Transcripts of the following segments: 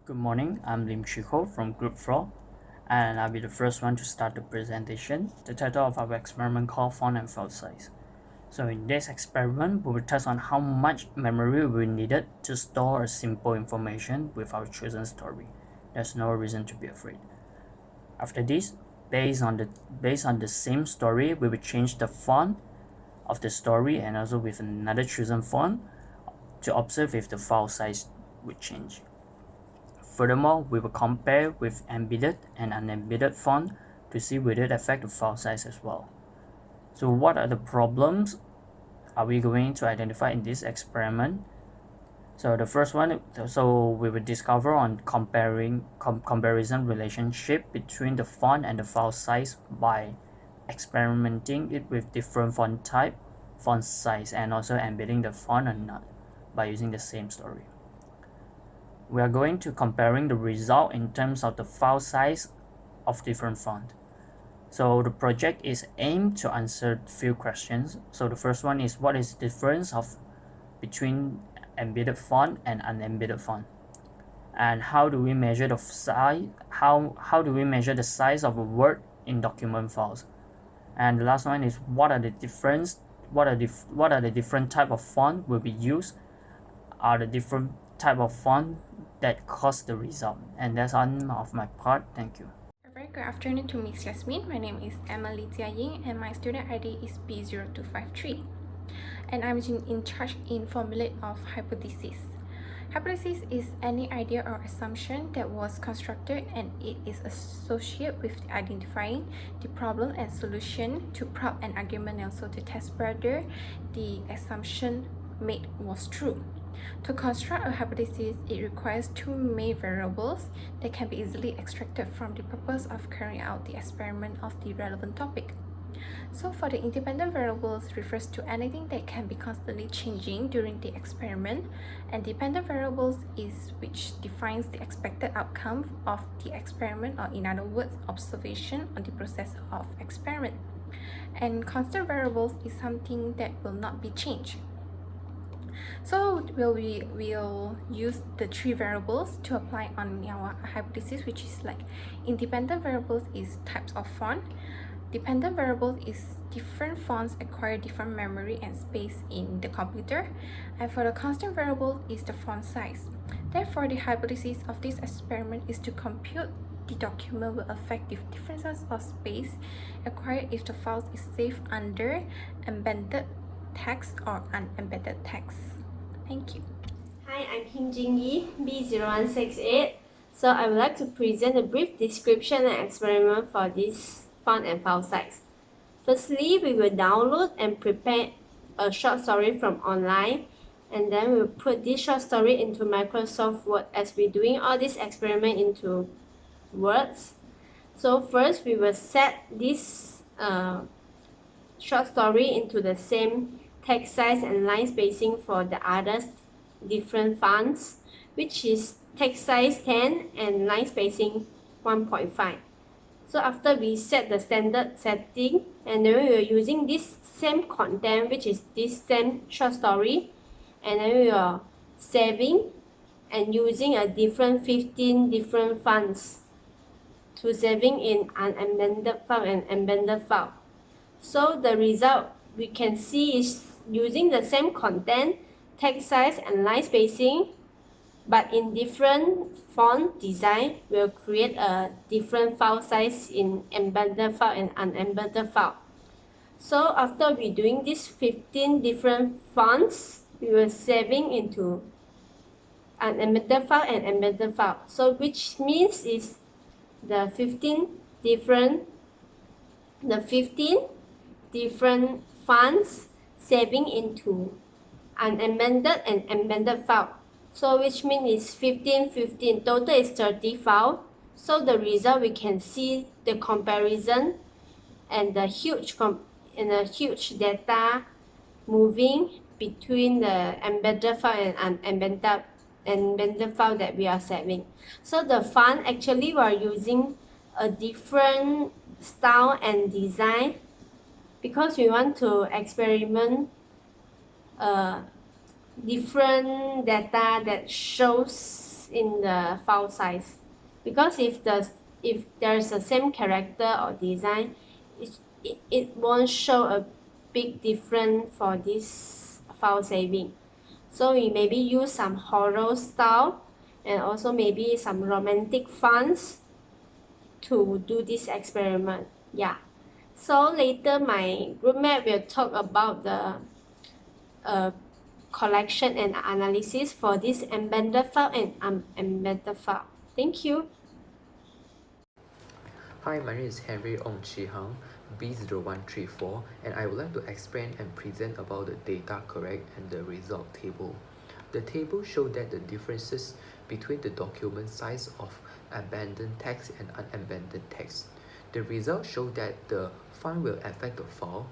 Good morning, I'm Lim Chico from Group 4, and I'll be the first one to start the presentation. The title of our experiment called Font and File Size. So in this experiment, we will test on how much memory we needed to store a simple information with our chosen story. There's no reason to be afraid. After this, based on the same story, we will change the font of the story and also with another chosen font to observe if the file size would change. Furthermore, we will compare with embedded and unembedded font to see whether it affects the file size as well. So what are the problems are we going to identify in this experiment? So the first one, so we will discover on comparison relationship between the font and the file size by experimenting it with different font type, font size, and also embedding the font or not by using the same story. We are going to comparing the result in terms of the file size of different font. So the project is aimed to answer few questions. So the first one is, what is the difference between embedded font and unembedded font? And how do we measure the size? How do we measure the size of a word in document files? And the last one is, what are the different type of font will be used? Are the different type of font that cause the result? And that's all of my part. Thank you. A very good afternoon to Miss Yasmin. My name is Emily ZHIA and my student ID is B0253. And I'm in charge in formulate of hypothesis. Hypothesis is any idea or assumption that was constructed and it is associated with identifying the problem and solution to prove an argument and also to test whether the assumption made was true. To construct a hypothesis, it requires two main variables that can be easily extracted from the purpose of carrying out the experiment of the relevant topic. So for the independent variables refers to anything that can be constantly changing during the experiment, and dependent variables is which defines the expected outcome of the experiment, or in other words, observation on the process of experiment. And constant variables is something that will not be changed. So we'll use the three variables to apply on our hypothesis, which is like independent variables is types of font, dependent variables is different fonts acquire different memory and space in the computer, and for the constant variable is the font size. Therefore, the hypothesis of this experiment is to compute the document will affect the differences of space acquired if the file is saved under embedded text or unembedded text. Thank you. Hi, I'm HING B0168. So I would like to present a brief description and experiment for this font and file size. Firstly, we will download and prepare a short story from online, and then we'll put this short story into Microsoft Word as we're doing all this experiment into Words. So first, we will set this short story into the same text size and line spacing for the others different fonts, which is text size 10 and line spacing 1.5. So after we set the standard setting, and then we are using this same content, which is this same short story, and then we are saving and using a different 15 different fonts to saving in unembedded file and embedded file. So the result we can see is using the same content, text size and line spacing, but in different font design will create a different file size in embedded file and unembedded file. So after we doing these 15 different fonts, we will saving into unembedded file and embedded file. So which means is the 15 different fonts saving into unembedded and embedded file. So which means is 15, total is 30 file. So the result we can see the comparison and the huge data moving between the embedded file and embedded file that we are saving. So the font actually we are using a different style and design because we want to experiment different data that shows in the file size, because if there's the same character or design, it won't show a big difference for this file saving. So we maybe use some horror style and also maybe some romantic fonts to do this experiment. Yeah. So later my group mate will talk about the collection and analysis for this embedded file and unembedded file. Thank you. Hi, my name is Henry Ong Chi Hang, B0134, and I would like to explain and present about the data correct and the result table. The table shows that the differences between the document size of abandoned text and unembedded text. The results show that the font will affect the file.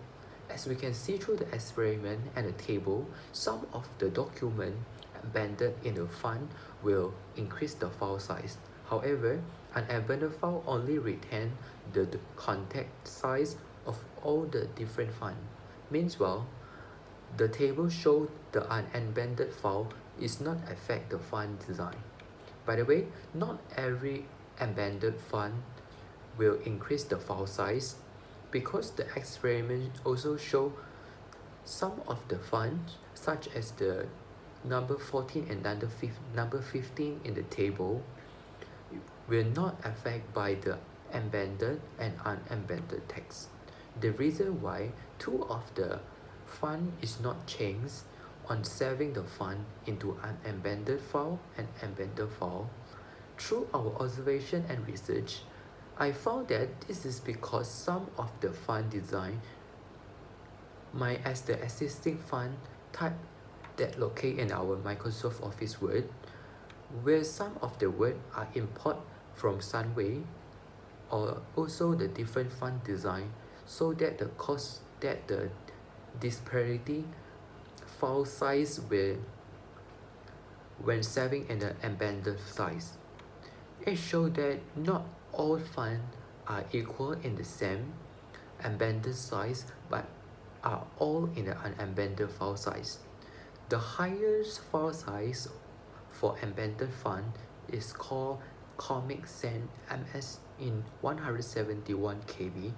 As we can see through the experiment and the table, some of the document embedded in the font will increase the file size. However, an embedded file only retains the content size of all the different fonts. Meanwhile, the table shows the unembedded file is not affect the font design. By the way, not every embedded font will increase the file size, because the experiment also show some of the fonts, such as the number 14 and number 15 in the table, will not affect by the embedded and unembedded text. The reason why two of the font is not changed on saving the font into an embedded file and embedded file. Through our observation and research, I found that this is because some of the font design might as the existing font type that locate in our Microsoft Office Word, where some of the words are imported from Sunway, or also the different font design, so that the cause that the disparity file size will when saving in the embedded size. It shows that not all fonts are equal in the same embedded size, but are all in the unembedded file size. The highest file size for embedded font is called Comic Sans MS in 171 KB,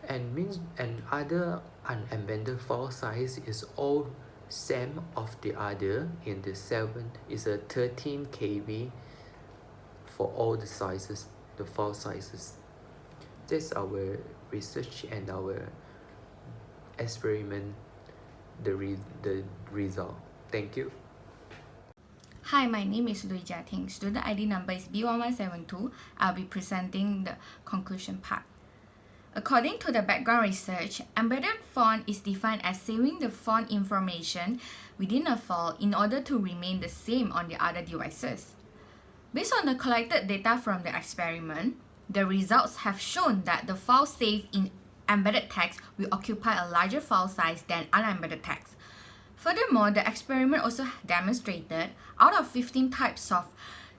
and other unembedded file size is all same of the other in the 13 KB for all the sizes, the file sizes. That's our research and our experiment, the result. Thank you. Hi, my name is Looi, student ID number is B1172. I'll be presenting the conclusion part. According to the background research, embedded font is defined as saving the font information within a file in order to remain the same on the other devices. Based on the collected data from the experiment, the results have shown that the file saved in embedded text will occupy a larger file size than unembedded text. Furthermore, the experiment also demonstrated out of 15 types of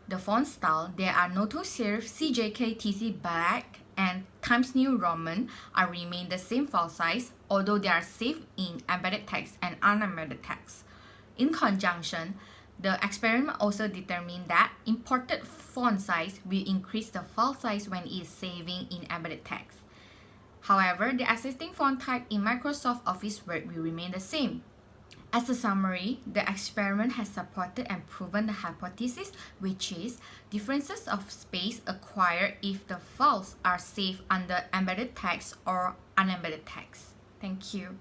the font style, there are no two serif, CJK, TC Black, and Times New Roman are remain the same file size, although they are saved in embedded text and unembedded text. In conjunction, the experiment also determined that imported font size will increase the file size when it is saving in embedded text. However, the existing font type in Microsoft Office Word will remain the same. As a summary, the experiment has supported and proven the hypothesis, which is differences of space acquired if the files are saved under embedded text or unembedded text. Thank you.